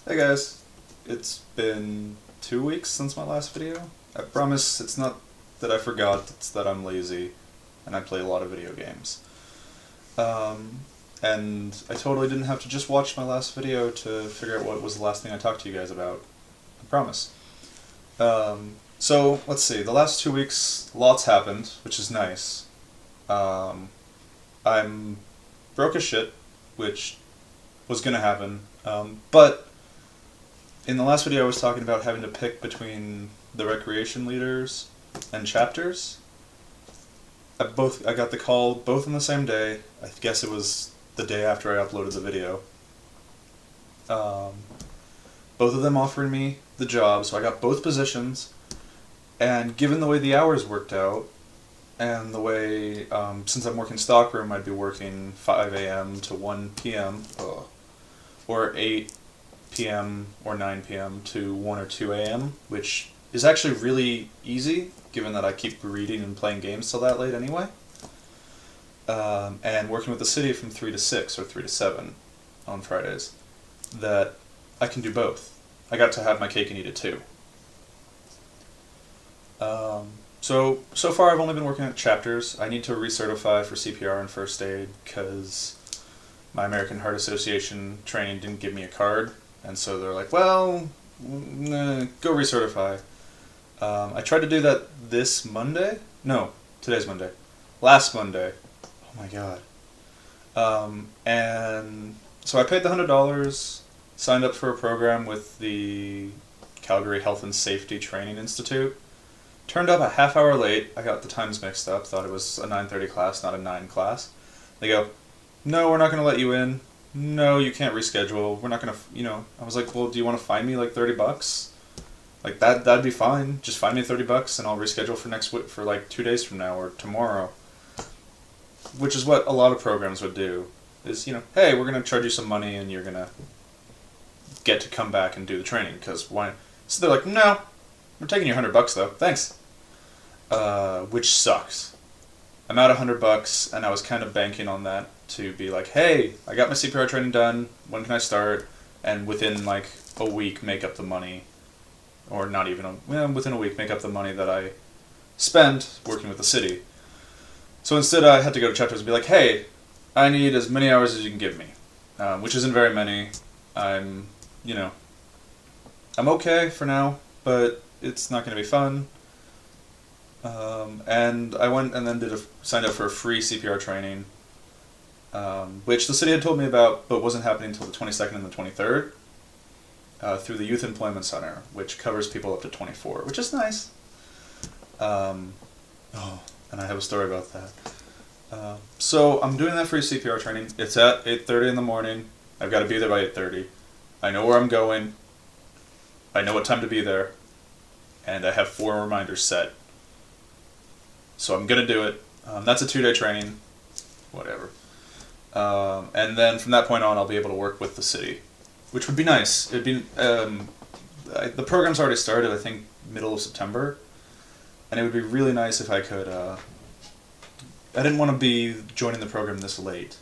Hey guys, it's been 2 weeks since my last video. I promise it's not that I forgot, it's that I'm lazy and I play a lot of video games. And I totally didn't have to just watch my last video to figure out what was the last thing I talked to you guys about. I promise. So, let's see, the last 2 weeks, lots happened, which is nice. I'm broke as shit, which was gonna happen, but in the last video I was talking about having to pick between the recreation leaders and chapters. I got the call both on the same day. I guess it was the day after I uploaded the video. Both of them offering me the job, so I got both positions. And given the way the hours worked out, and the way, since I'm working stockroom, I'd be working 5 a.m. to 1 p.m. Or 8 p.m. or 9 p.m. to 1 or 2 a.m., which is actually really easy, given that I keep reading and playing games till that late anyway. And working with the city from 3 to 6 or 3 to 7 on Fridays, that I can do both. I got to have my cake and eat it too. So far I've only been working at chapters. I need to recertify for CPR and first aid because my American Heart Association training didn't give me a card, and so they're like, well, go recertify. I tried to do that this Monday. No, today's Monday. Last Monday. Oh my god. And so I paid the $100, signed up for a program with the Calgary Health and Safety Training Institute. Turned up a half hour late. I got the times mixed up. Thought it was a 9:30 class, not a 9 class. They go, no, we're not going to let you in. No, you can't reschedule. We're not going to, I was like, well, do you want to fine me like $30? Like that'd be fine. Just fine me $30 and I'll reschedule for next week, for like 2 days from now or tomorrow. Which is what a lot of programs would do. Is, hey, we're going to charge you some money and you're going to get to come back and do the training, because why? So they're like, no, we're taking you $100 though. Thanks. Which sucks. I'm out $100 and I was kind of banking on that to be like, hey, I got my CPR training done, when can I start? And within like a week make up the money, or not even, within a week make up the money that I spent working with the city. So instead I had to go to chapters and be like, hey, I need as many hours as you can give me, which isn't very many. I'm okay for now, but it's not going to be fun. And I went and then signed up for a free CPR training, which the city had told me about, but wasn't happening until the 22nd and the 23rd, through the Youth Employment Center, which covers people up to 24, which is nice. And I have a story about that. So I'm doing that free CPR training. It's at 8:30 in the morning. I've got to be there by 8:30. I know where I'm going. I know what time to be there. And I have 4 reminders set. So I'm going to do it. That's a 2-day training. Whatever. And then from that point on, I'll be able to work with the city, which would be nice. It'd be the program's already started, I think, middle of September. And it would be really nice if I could... I didn't want to be joining the program this late.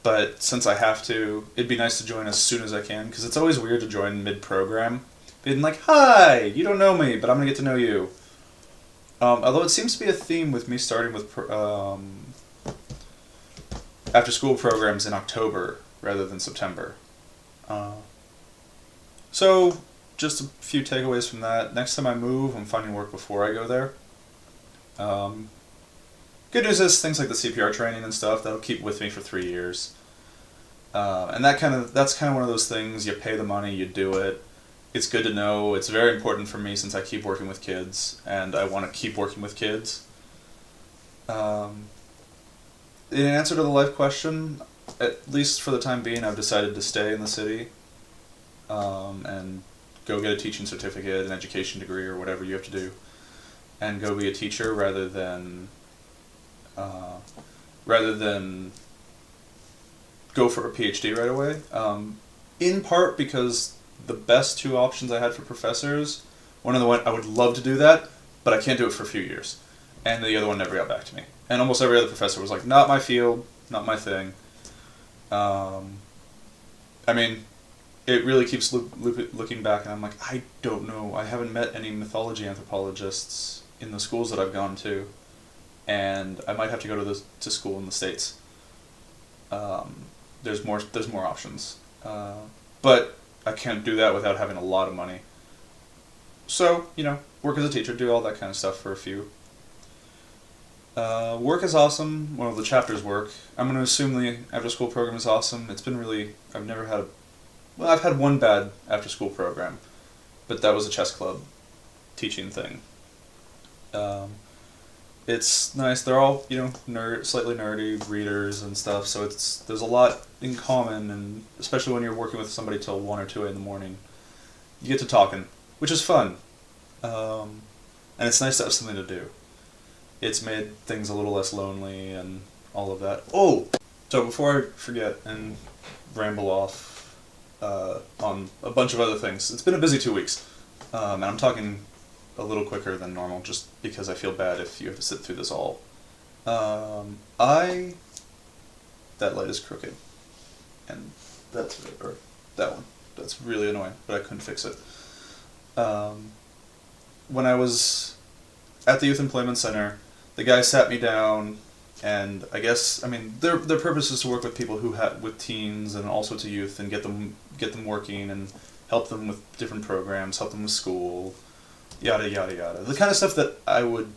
But since I have to, it'd be nice to join as soon as I can, because it's always weird to join mid-program. Being like, hi, you don't know me, but I'm going to get to know you. Although it seems to be a theme with me starting with after-school programs in October rather than September. So, just a few takeaways from that. Next time I move, I'm finding work before I go there. Good news is things like the CPR training and stuff, that'll keep with me for 3 years. And that's kind of one of those things, you pay the money, you do it. It's good to know. It's very important for me since I keep working with kids, and I want to keep working with kids. In answer to the life question, at least for the time being, I've decided to stay in the city, and go get a teaching certificate, an education degree, or whatever you have to do, and go be a teacher rather than go for a PhD right away. In part because the best 2 options I had for professors, one of the one I would love to do that, but I can't do it for a few years, and the other one never got back to me. And almost every other professor was like, not my field, not my thing. I mean, it really keeps looking back, and I'm like, I don't know. I haven't met any mythology anthropologists in the schools that I've gone to, and I might have to go to school in the States. There's more options, but I can't do that without having a lot of money. So work as a teacher, do all that kind of stuff for a few. Work is awesome. Well, the chapters work. I'm going to assume the after-school program is awesome. It's been really... I've had one bad after-school program, but that was a chess club teaching thing. It's nice. They're all, slightly nerdy readers and stuff, so there's a lot in common, and especially when you're working with somebody till 1 or 2 in the morning, you get to talking, which is fun. And it's nice to have something to do. It's made things a little less lonely and all of that. Oh! So before I forget and ramble off on a bunch of other things, it's been a busy 2 weeks. And I'm talking a little quicker than normal just because I feel bad if you have to sit through this all. That light is crooked. And that one. That's really annoying, but I couldn't fix it. When I was at the Youth Employment Center, the guy sat me down, and their purpose is to work with people with teens and also to youth and get them working and help them with different programs, help them with school, yada yada yada. The kind of stuff that I would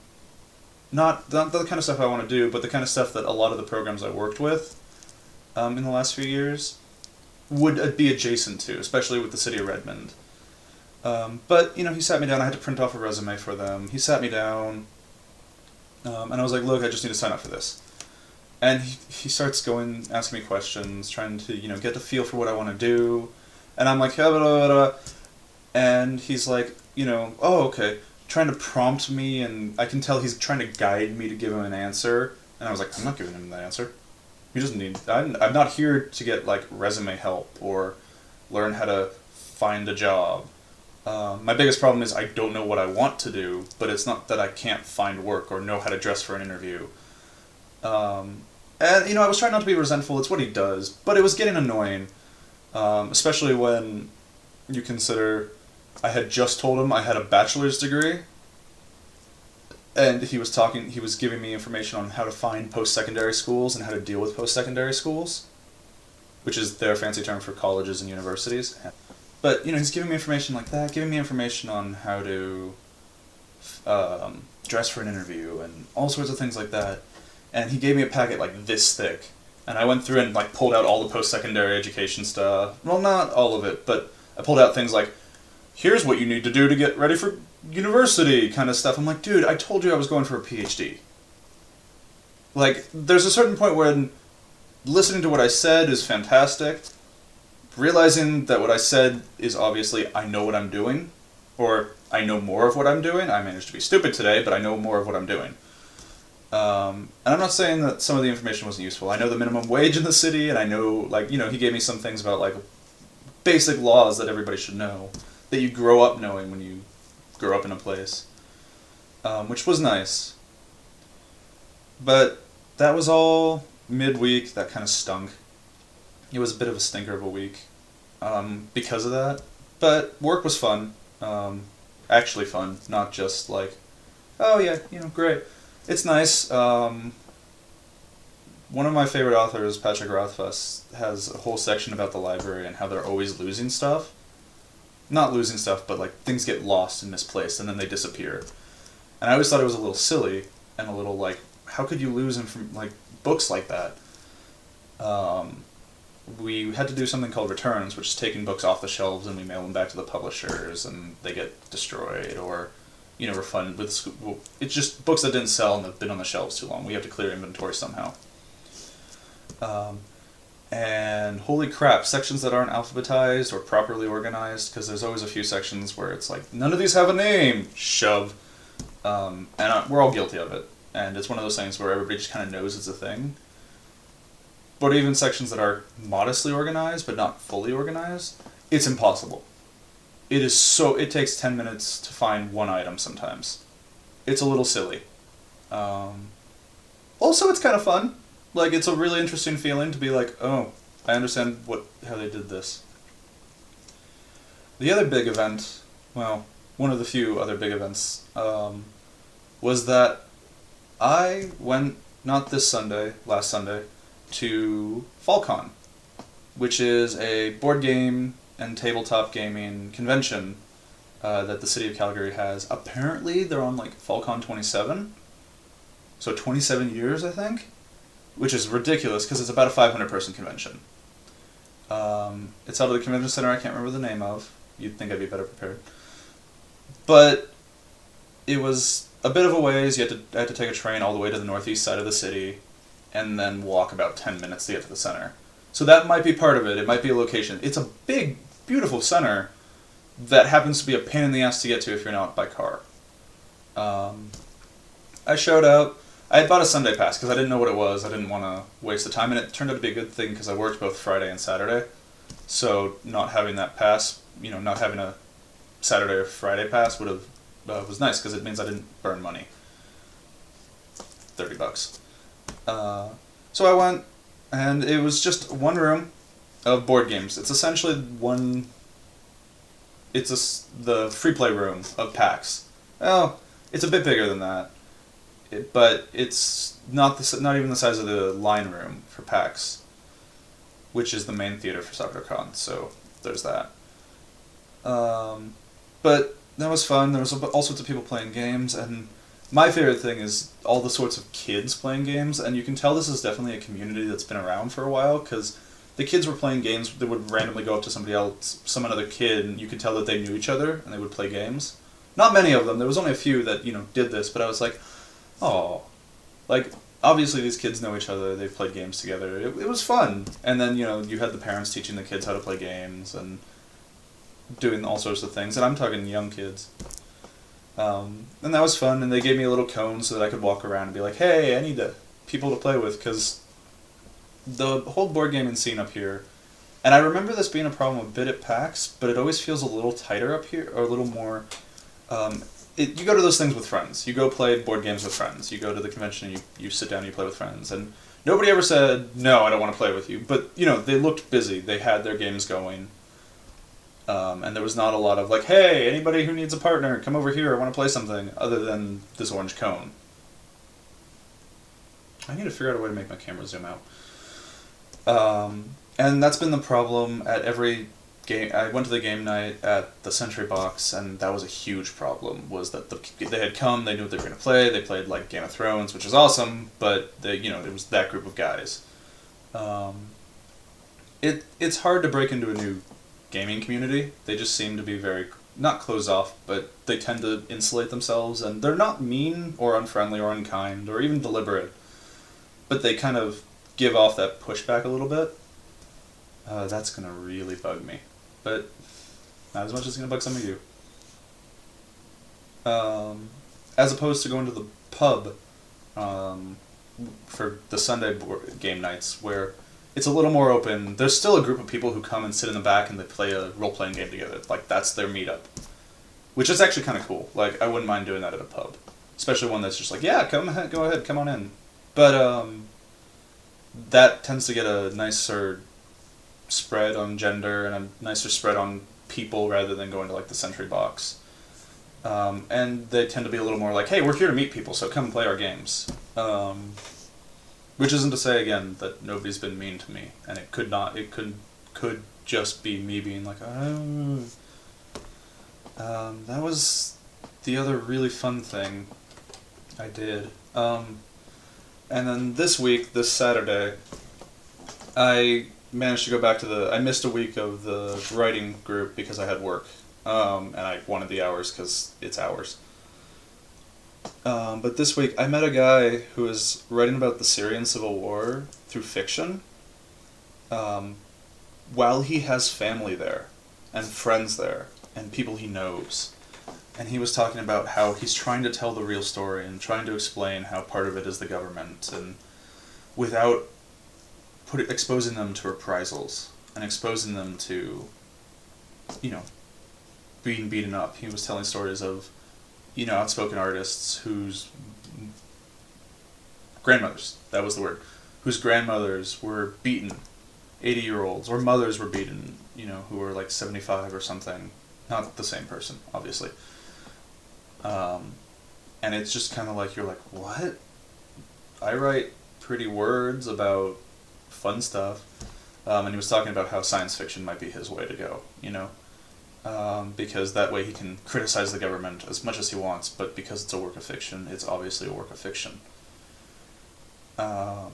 not the kind of stuff I want to do, but the kind of stuff that a lot of the programs I worked with in the last few years would be adjacent to, especially with the city of Redmond. But he sat me down. I had to print off a resume for them. He sat me down. And I was like, look, I just need to sign up for this. And he starts asking me questions, trying to, get the feel for what I want to do. And I'm like, blah, blah, blah, blah. And he's like, oh, okay, trying to prompt me, and I can tell he's trying to guide me to give him an answer. And I was like, I'm not giving him that answer. He doesn't need, I'm not here to get, resume help or learn how to find a job. My biggest problem is I don't know what I want to do, but it's not that I can't find work or know how to dress for an interview. And I was trying not to be resentful. It's what he does, but it was getting annoying, especially when you consider I had just told him I had a bachelor's degree, and he was giving me information on how to find post-secondary schools and how to deal with post-secondary schools, which is their fancy term for colleges and universities. But, he's giving me information like that, giving me information on how to dress for an interview and all sorts of things like that. And he gave me a packet like this thick. And I went through and pulled out all the post-secondary education stuff. Well, not all of it, but I pulled out things like, here's what you need to do to get ready for university kind of stuff. I'm like, dude, I told you I was going for a PhD. There's a certain point when listening to what I said is fantastic. Realizing that what I said is obviously I know what I'm doing, or I know more of what I'm doing. I managed to be stupid today, but I know more of what I'm doing. And I'm not saying that some of the information wasn't useful. I know the minimum wage in the city, and I know, he gave me some things about, basic laws that everybody should know, that you grow up knowing when you grow up in a place, which was nice. But that was all midweek. That kind of stunk. It was a bit of a stinker of a week because of that, but work was fun, actually fun, not just oh yeah, great. It's nice. One of my favorite authors, Patrick Rothfuss, has a whole section about the library and how they're always losing stuff. Not losing stuff, but things get lost and misplaced and then they disappear. And I always thought it was a little silly and a little how could you lose books like that? We had to do something called returns, which is taking books off the shelves and we mail them back to the publishers and they get destroyed or, refunded with school. It's just books that didn't sell and have been on the shelves too long. We have to clear inventory somehow. And holy crap, sections that aren't alphabetized or properly organized, because there's always a few sections where it's none of these have a name, shove. And we're all guilty of it. And it's one of those things where everybody just kind of knows it's a thing. But even sections that are modestly organized but not fully organized, it's impossible. It takes 10 minutes to find one item sometimes. It's a little silly. Also, it's kind of fun. It's a really interesting feeling to be oh, I understand how they did this. The other big event, well, one of the few other big events, was that I went, not this Sunday, last Sunday, to FallCon, which is a board game and tabletop gaming convention that the city of Calgary has. Apparently, they're on like FallCon 27, so 27 years, I think, which is ridiculous because it's about a 500-person convention. It's out of the convention center I can't remember the name of. You'd think I'd be better prepared. But it was a bit of a ways. I had to take a train all the way to the northeast side of the city and then walk about 10 minutes to get to the center. So that might be part of it. It might be a location. It's a big, beautiful center that happens to be a pain in the ass to get to if you're not by car. I showed up. I had bought a Sunday pass because I didn't know what it was. I didn't want to waste the time, and it turned out to be a good thing because I worked both Friday and Saturday. So not having that pass, not having a Saturday or Friday pass would have was nice because it means I didn't burn money. $30. So I went, and it was just one room of board games. It's essentially the free play room of PAX. Oh, it's a bit bigger than that, but it's not even the size of the line room for PAX, which is the main theater for SoccerCon. So there's that. But that was fun. There was all sorts of people playing games, and my favorite thing is all the sorts of kids playing games, and you can tell this is definitely a community that's been around for a while, because the kids were playing games. They would randomly go up to somebody else, some other kid, and you could tell that they knew each other, and they would play games. Not many of them. There was only a few that, did this, but I was like, oh. Like, obviously these kids know each other. They've played games together. It was fun. And then, you had the parents teaching the kids how to play games, and doing all sorts of things, and I'm talking young kids. And that was fun, and they gave me a little cone so that I could walk around and be like, hey, I need people to play with, because the whole board gaming scene up here, and I remember this being a problem a bit at PAX, but it always feels a little tighter up here, or a little more, you go to those things with friends. You go play board games with friends. You go to the convention and you sit down and you play with friends, and nobody ever said, no, I don't want to play with you, but, they looked busy. They had their games going. And there was not a lot of like, hey, anybody who needs a partner, come over here, I want to play something, other than this orange cone. I need to figure out a way to make my camera zoom out. And that's been the problem at every game. I went to the game night at the Century Box, and that was a huge problem, was that they had come, they knew what they were going to play, they played like Game of Thrones, which is awesome, but it was that group of guys. It's hard to break into a new gaming community. They just seem to be very, not closed off, but they tend to insulate themselves, and they're not mean or unfriendly or unkind or even deliberate, but they kind of give off that pushback a little bit. That's going to really bug me, but not as much as it's going to bug some of you. As opposed to going to the pub for the Sunday game nights, where it's a little more open. There's still a group of people who come and sit in the back and they play a role-playing game together. Like, that's their meetup. Which is actually kind of cool. Like, I wouldn't mind doing that at a pub. Especially one that's just like, yeah, go ahead, come on in. But, that tends to get a nicer spread on gender and a nicer spread on people rather than going to, like, the Century Box. And they tend to be a little more like, hey, we're here to meet people, so come play our games. Which isn't to say, again, that nobody's been mean to me, and it could just be me being like, oh. That was the other really fun thing I did. And then this Saturday, I managed to go back I missed a week of the writing group because I had work, and I wanted the hours because it's hours. But this week, I met a guy who is writing about the Syrian Civil War through fiction, while he has family there, and friends there, and people he knows. And he was talking about how he's trying to tell the real story, and trying to explain how part of it is the government, and without exposing them to reprisals, and exposing them to, being beaten up. He was telling stories of outspoken artists whose grandmothers, that was the word, whose grandmothers were beaten, 80-year-olds, or mothers were beaten, who were like 75 or something, Not the same person, obviously. Um, and it's just kind of like, you're like, what? I write pretty words about fun stuff. And he was talking about how science fiction might be his way to go, you know? Because that way he can criticize the government as much as he wants, but because it's a work of fiction, it's obviously a work of fiction. Um,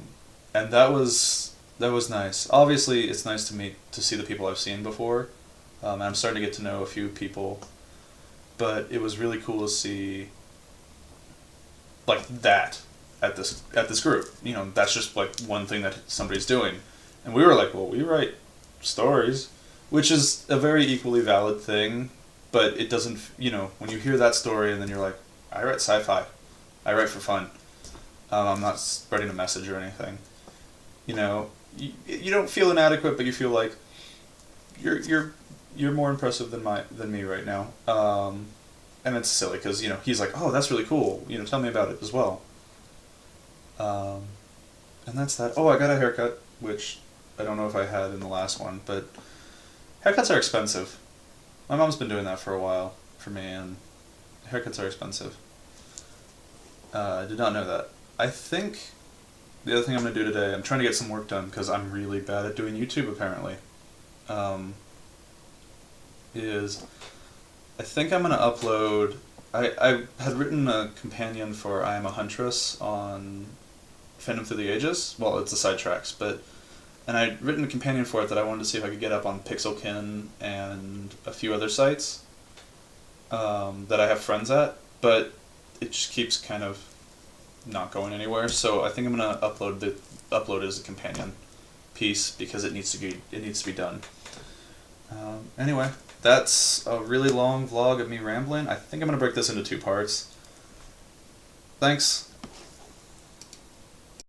and that was nice. Obviously, it's nice to see the people I've seen before. And I'm starting to get to know a few people, but it was really cool to see like that at this group. You know, that's just like one thing that somebody's doing, and we were like, well, we write stories, which is a very equally valid thing, but it doesn't. You know, when you hear that story and then you're like, I write sci-fi, I write for fun. I'm not spreading a message or anything. You know, you don't feel inadequate, but you feel like you're more impressive than me right now. And it's silly because he's like, oh, that's really cool. Tell me about it as well. Um, and that's that. Oh, I got a haircut, which I don't know if I had in the last one, but haircuts are expensive. My mom's been doing that for a while for me, and haircuts are expensive. I did not know that. I think the other thing I'm going to do today, I'm trying to get some work done because I'm really bad at doing YouTube apparently, um, is I think I'm going to upload. I had written a companion for I Am a Huntress on Fandom Through the Ages. Well, it's the sidetracks, and I'd written a companion for it that I wanted to see if I could get up on Pixelkin and a few other sites that I have friends at, but it just keeps kind of not going anywhere. So I think I'm gonna upload it as a companion piece because it needs to be done. Anyway, that's a really long vlog of me rambling. I think I'm gonna break this into two parts. Thanks.